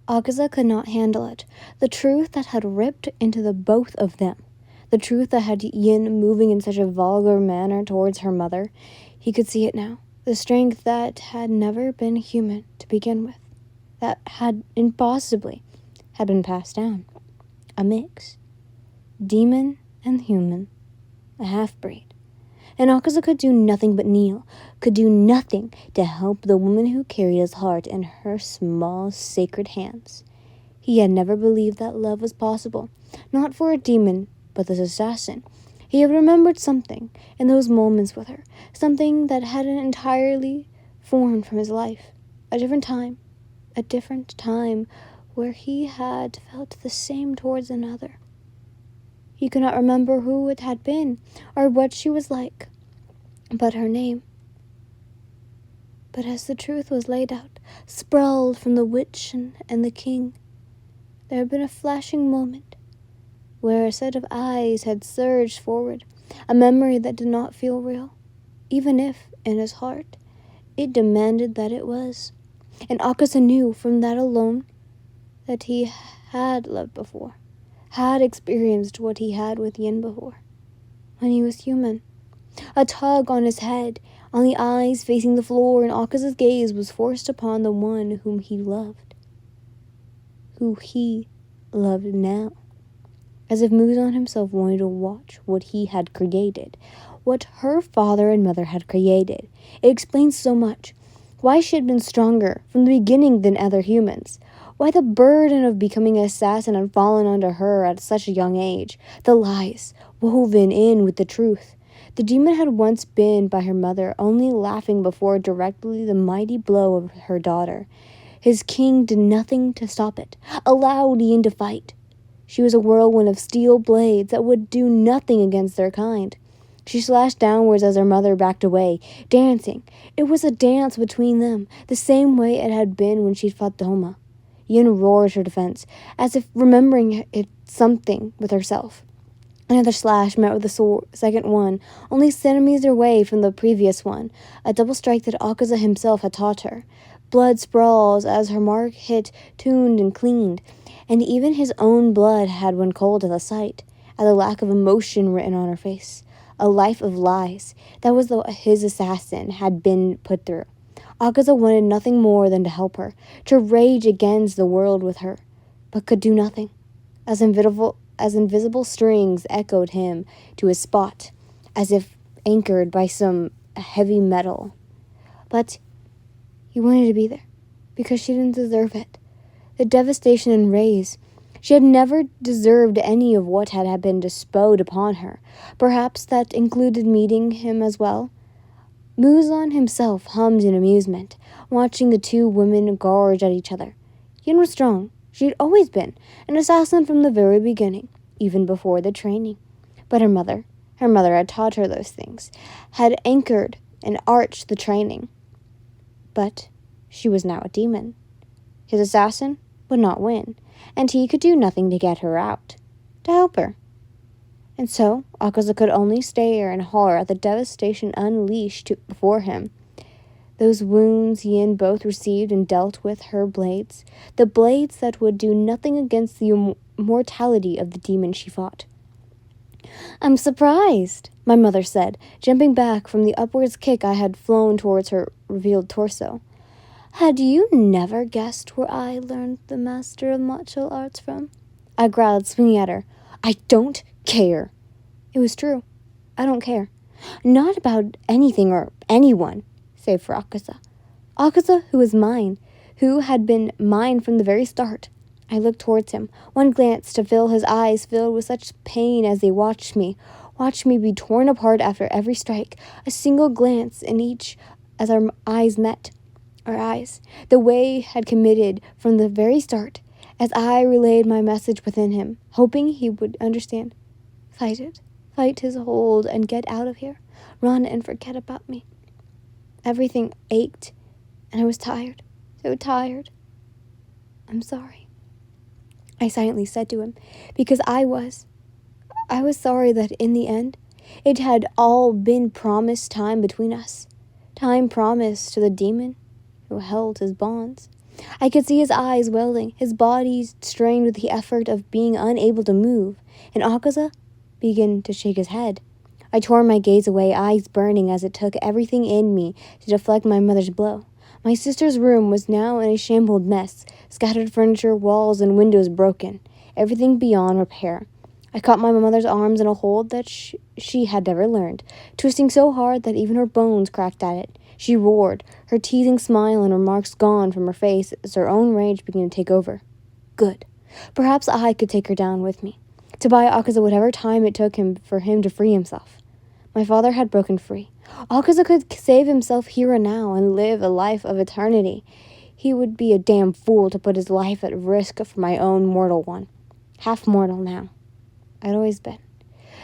Akaza could not handle it. The truth that had ripped into the both of them. The truth that had Yin moving in such a vulgar manner towards her mother. He could see it now. The strength that had never been human to begin with. That had impossibly had been passed down. A mix. Demon and human. A half-breed. And Akaza could do nothing but kneel, could do nothing to help the woman who carried his heart in her small, sacred hands. He had never believed that love was possible, not for a demon, but this assassin. He had remembered something in those moments with her, something that hadn't entirely formed from his life. A different time where he had felt the same towards another. He could not remember who it had been, or what she was like, but her name. But as the truth was laid out, sprawled from the witch and the king, there had been a flashing moment, where a set of eyes had surged forward, a memory that did not feel real, even if, in his heart, it demanded that it was. And Akaza knew from that alone that he had loved before. Had experienced what he had with Yin before, when he was human. A tug on his head, on the eyes facing the floor, and Akaza's gaze was forced upon the one whom he loved. Who he loved now. As if Muzan himself wanted to watch what he had created, what her father and mother had created. It explains so much. Why she had been stronger from the beginning than other humans. Why the burden of becoming an assassin had fallen onto her at such a young age. The lies, woven in with the truth. The demon had once been by her mother, only laughing before directly the mighty blow of her daughter. His king did nothing to stop it, allowed Yin to fight. She was a whirlwind of steel blades that would do nothing against their kind. She slashed downwards as her mother backed away, dancing. It was a dance between them, the same way it had been when she'd fought Doma. Yin roared her defense, as if remembering it something with herself. Another slash met with the second one, only centimeters away from the previous one, a double strike that Akaza himself had taught her. Blood sprawls as her mark hit, tuned and cleaned, and even his own blood had run cold at the sight, at the lack of emotion written on her face. A life of lies. That was what his assassin had been put through. Akaza wanted nothing more than to help her, to rage against the world with her, but could do nothing. As invisible strings echoed him to his spot, as if anchored by some heavy metal. But he wanted to be there, because she didn't deserve it. The devastation and rage. She had never deserved any of what had been bestowed upon her. Perhaps that included meeting him as well. Muzan himself hummed in amusement, watching the two women gorge at each other. Yin was strong. She had always been an assassin from the very beginning, even before the training. But her mother had taught her those things, had anchored and arched the training. But she was now a demon. His assassin would not win, and he could do nothing to get her out, to help her. And so Akaza could only stare in horror at the devastation unleashed before him. Those wounds Yin both received and dealt with her blades, the blades that would do nothing against the immortality of the demon she fought. "I'm surprised," my mother said, jumping back from the upwards kick I had flown towards her revealed torso. "Had you never guessed where I learned the master of martial arts from?" I growled, swinging at her. "I don't care." It was true. I don't care. Not about anything or anyone, save for Akaza. Akaza, who was mine, who had been mine from the very start. I looked towards him, one glance to fill his eyes filled with such pain as they watched me be torn apart after every strike, a single glance in each as our eyes met. Our eyes, the way had committed from the very start, as I relayed my message within him, hoping he would understand. Fight his hold and get out of here, run and forget about me. Everything ached, and I was tired, so tired. "I'm sorry," I silently said to him, because I was sorry that in the end, it had all been promised time between us, time promised to the demon who held his bonds. I could see his eyes welling, his body strained with the effort of being unable to move, and Akaza began to shake his head. I tore my gaze away, eyes burning as it took everything in me to deflect my mother's blow. My sister's room was now in a shambled mess, scattered furniture, walls, and windows broken, everything beyond repair. I caught my mother's arms in a hold that she had never learned, twisting so hard that even her bones cracked at it. She roared, her teasing smile and remarks gone from her face as her own rage began to take over. Good. Perhaps I could take her down with me, to buy Akaza whatever time it took for him to free himself. My father had broken free. Akaza could save himself here and now and live a life of eternity. He would be a damn fool to put his life at risk for my own mortal one. Half mortal now. I'd always been.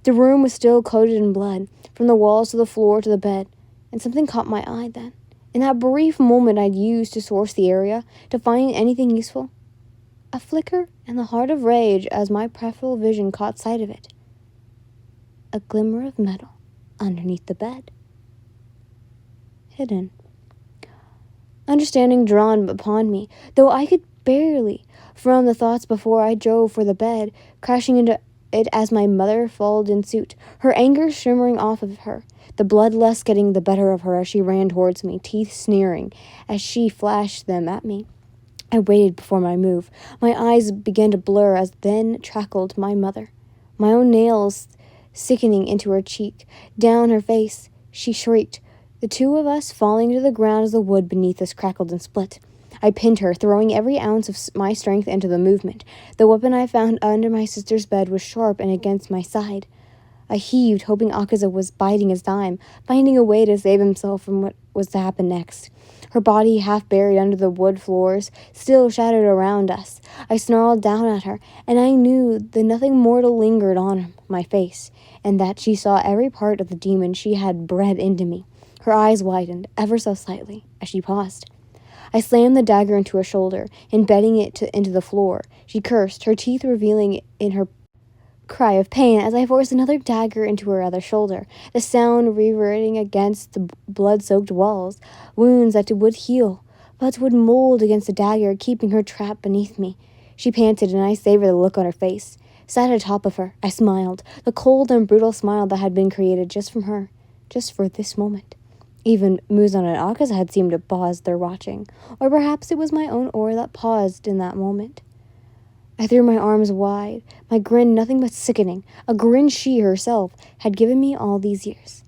The room was still coated in blood, from the walls to the floor to the bed, and something caught my eye then. In that brief moment I'd used to source the area, to find anything useful. A flicker in the heart of rage as my peripheral vision caught sight of it. A glimmer of metal underneath the bed. Hidden. Understanding drawn upon me, though I could barely from the thoughts before I drove for the bed, crashing into it as my mother followed in suit, her anger shimmering off of her, the bloodlust getting the better of her as she ran towards me, teeth sneering as she flashed them at me. I waited before my move. My eyes began to blur as then trackled my mother, my own nails sickening into her cheek, down her face. She shrieked, the two of us falling to the ground as the wood beneath us crackled and split. I pinned her, throwing every ounce of my strength into the movement. The weapon I found under my sister's bed was sharp and against my side. I heaved, hoping Akaza was biding his time, finding a way to save himself from what was to happen next. Her body, half buried under the wood floors, still shattered around us. I snarled down at her, and I knew that nothing mortal lingered on my face, and that she saw every part of the demon she had bred into me. Her eyes widened, ever so slightly, as she paused. I slammed the dagger into her shoulder, embedding it into the floor. She cursed, her teeth revealing in her cry of pain as I forced another dagger into her other shoulder, the sound reverberating against the blood-soaked walls, wounds that would heal, but would mold against the dagger, keeping her trapped beneath me. She panted, and I savored the look on her face. Sat atop of her, I smiled, the cold and brutal smile that had been created just from her, just for this moment. Even Muzan and Akaza had seemed to pause their watching, or perhaps it was my own aura that paused in that moment. I threw my arms wide, my grin nothing but sickening, a grin she herself had given me all these years.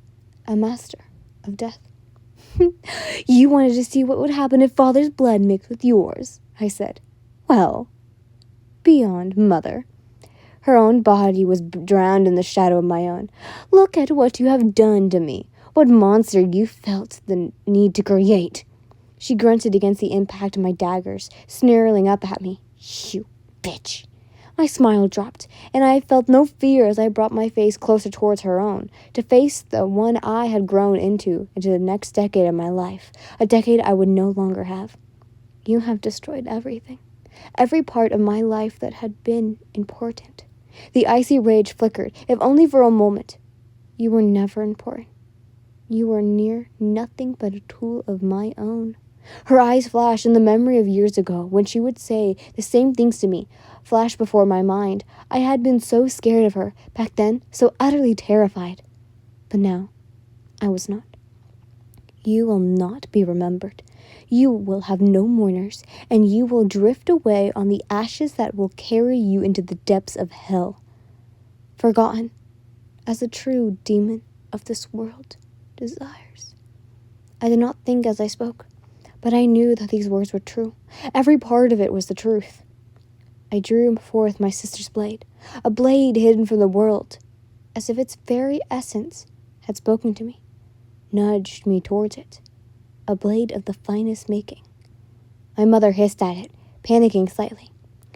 A master of death. You wanted to see what would happen if father's blood mixed with yours, I said. Well, beyond mother. Her own body was drowned in the shadow of my own. Look at what you have done to me. What monster you felt the need to create. She grunted against the impact of my daggers, snarling up at me. You bitch. My smile dropped, and I felt no fear as I brought my face closer towards her own, to face the one I had grown into the next decade of my life, a decade I would no longer have. You have destroyed everything, every part of my life that had been important. The icy rage flickered, if only for a moment. You were never important. You were near nothing but a tool of my own. Her eyes flashed, and the memory of years ago, when she would say the same things to me, flashed before my mind. I had been so scared of her, back then, so utterly terrified. But now, I was not. You will not be remembered. You will have no mourners, and you will drift away on the ashes that will carry you into the depths of hell. Forgotten, as a true demon of this world desires. I did not think as I spoke, but I knew that these words were true. Every part of it was the truth. I drew forth my sister's blade, a blade hidden from the world, as if its very essence had spoken to me, nudged me towards it, a blade of the finest making. My mother hissed at it, panicking slightly.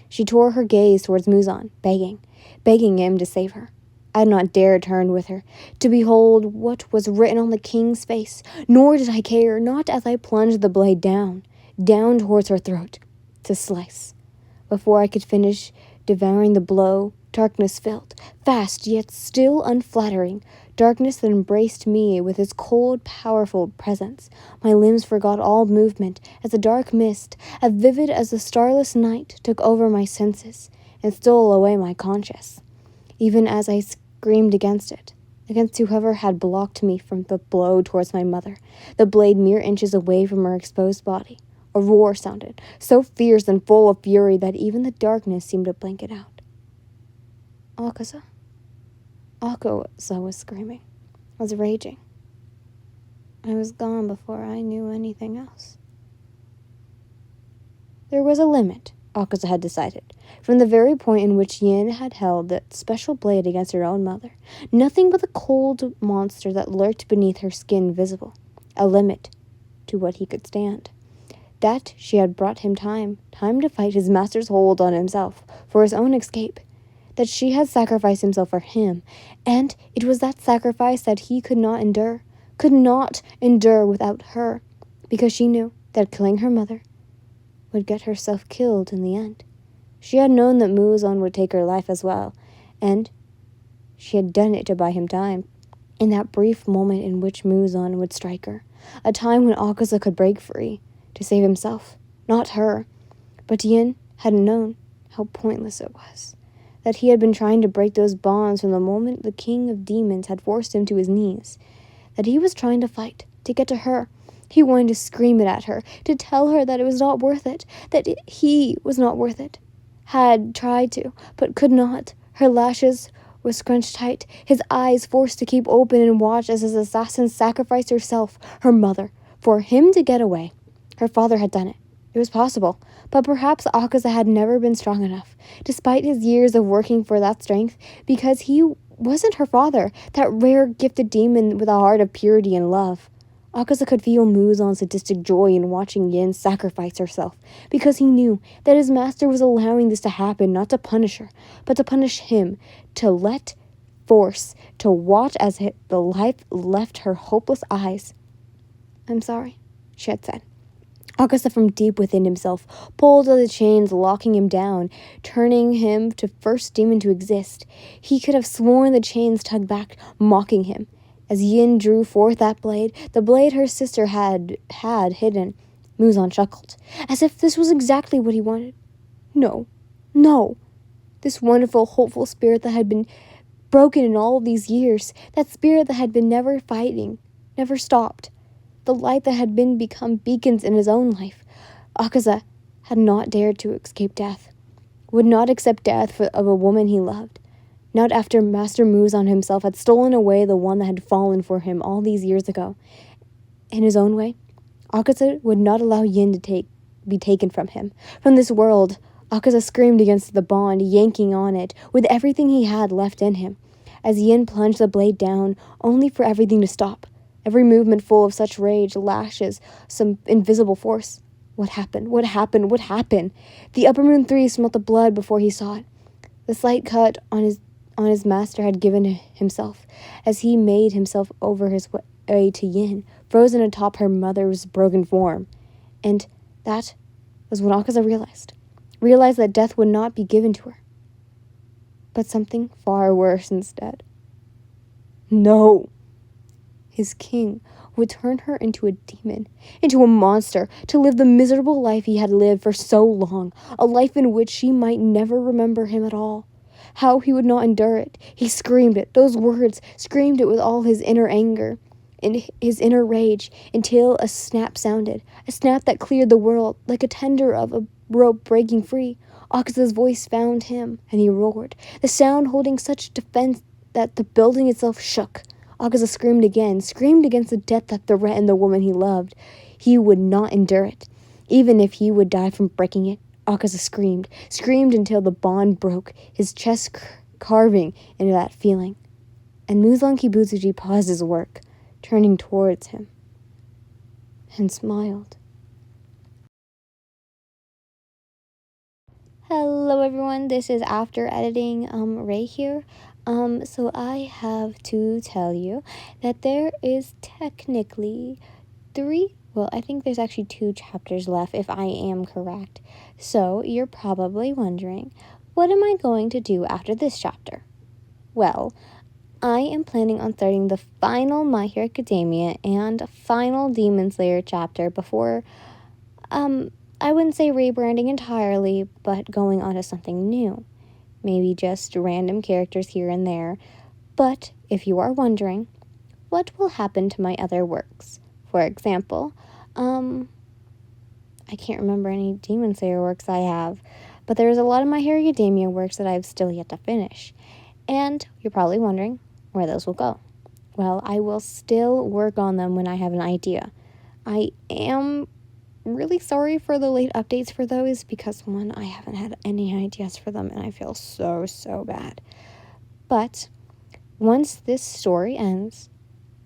She tore her gaze towards Muzan, begging him to save her. I did not dare turn with her, to behold what was written on the king's face, nor did I care, not as I plunged the blade down towards her throat, to slice. Before I could finish devouring the blow, Darkness filled, fast yet still unflattering, darkness that embraced me with its cold, powerful presence. My limbs forgot all movement as a dark mist, as vivid as the starless night, took over my senses and stole away my conscience. Even as I screamed against it, against whoever had blocked me from the blow towards my mother, the blade mere inches away from her exposed body. A roar sounded, so fierce and full of fury that even the darkness seemed to blank it out. Akaza. Akaza was screaming, was raging. I was gone before I knew anything else. There was a limit, Akaza had decided, from the very point in which Yin had held that special blade against her own mother. Nothing but the cold monster that lurked beneath her skin visible. A limit to what he could stand. That she had brought him time to fight his master's hold on himself, for his own escape. That she had sacrificed himself for him, and it was that sacrifice that he could not endure without her, because she knew that killing her mother would get herself killed in the end. She had known that Muzan would take her life as well, and she had done it to buy him time, in that brief moment in which Muzan would strike her, a time when Akaza could break free, to save himself, not her. But Yin hadn't known how pointless it was. That he had been trying to break those bonds from the moment the king of demons had forced him to his knees. That he was trying to fight, to get to her. He wanted to scream it at her, to tell her that it was not worth it, that he was not worth it. Had tried to, but could not. Her lashes were scrunched tight, his eyes forced to keep open and watch as his assassin sacrificed herself, her mother, for him to get away. Her father had done it. It was possible, but perhaps Akaza had never been strong enough, despite his years of working for that strength, because he wasn't her father, that rare gifted demon with a heart of purity and love. Akaza could feel Muzan's sadistic joy in watching Yin sacrifice herself, because he knew that his master was allowing this to happen not to punish her, but to punish him, to let force, to watch as the life left her hopeless eyes. "I'm sorry," she had said. Akaza from deep within himself pulled at the chains, locking him down, turning him to first demon to exist. He could have sworn the chains tugged back, mocking him. As Yin drew forth that blade, the blade her sister had hidden, Muzan chuckled, as if this was exactly what he wanted. No. This wonderful, hopeful spirit that had been broken in all of these years, that spirit that had been never fighting, never stopped. The light that had become beacons in his own life. Akaza had not dared to escape death, would not accept death of a woman he loved, not after Master Muzan himself had stolen away the one that had fallen for him all these years ago. In his own way, Akaza would not allow Yin to be taken from him, from this world. Akaza screamed against the bond, yanking on it with everything he had left in him, as Yin plunged the blade down, only for everything to stop. Every movement full of such rage, lashes, some invisible force. What happened? The Upper Moon 3 smelt the blood before he saw it. The slight cut on his master had given himself, as he made himself over his way to Yin, frozen atop her mother's broken form. And that was when Akaza realized that death would not be given to her, but something far worse instead. No! His king would turn her into a demon, into a monster, to live the miserable life he had lived for so long, a life in which she might never remember him at all. How he would not endure it. He screamed it, those words, screamed it with all his inner anger and his inner rage, until a snap sounded, a snap that cleared the world, like a tender of a rope breaking free. Akaza's voice found him, and he roared, the sound holding such defense that the building itself shook. Akaza screamed against the death that threatened the woman he loved. He would not endure it. Even if he would die from breaking it, Akaza screamed until the bond broke, his chest carving into that feeling. And Muzan Kibutsuji paused his work, turning towards him, and smiled. Hello everyone, this is After Editing Ray here. So I have to tell you that there is technically I think there's actually 2 chapters left if I am correct. So you're probably wondering, what am I going to do after this chapter? Well, I am planning on starting the final My Hero Academia and final Demon Slayer chapter before, I wouldn't say rebranding entirely, but going on to something new. Maybe just random characters here and there. But if you are wondering, what will happen to my other works? For example, I can't remember any Demon Slayer works I have, but there's a lot of My Hero Academia works that I've still yet to finish. And you're probably wondering where those will go. Well, I will still work on them when I have an idea. I am really sorry for the late updates for those because, one, I haven't had any ideas for them and I feel so bad. But once this story ends,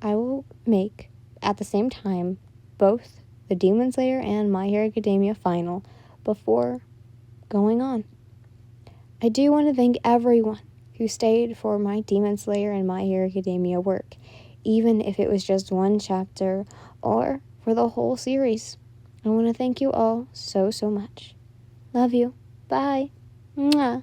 I will make, at the same time, both the Demon Slayer and My Hero Academia final before going on. I do want to thank everyone who stayed for my Demon Slayer and My Hero Academia work, even if it was just one chapter or for the whole series. I want to thank you all so much. Love you. Bye. Mwah.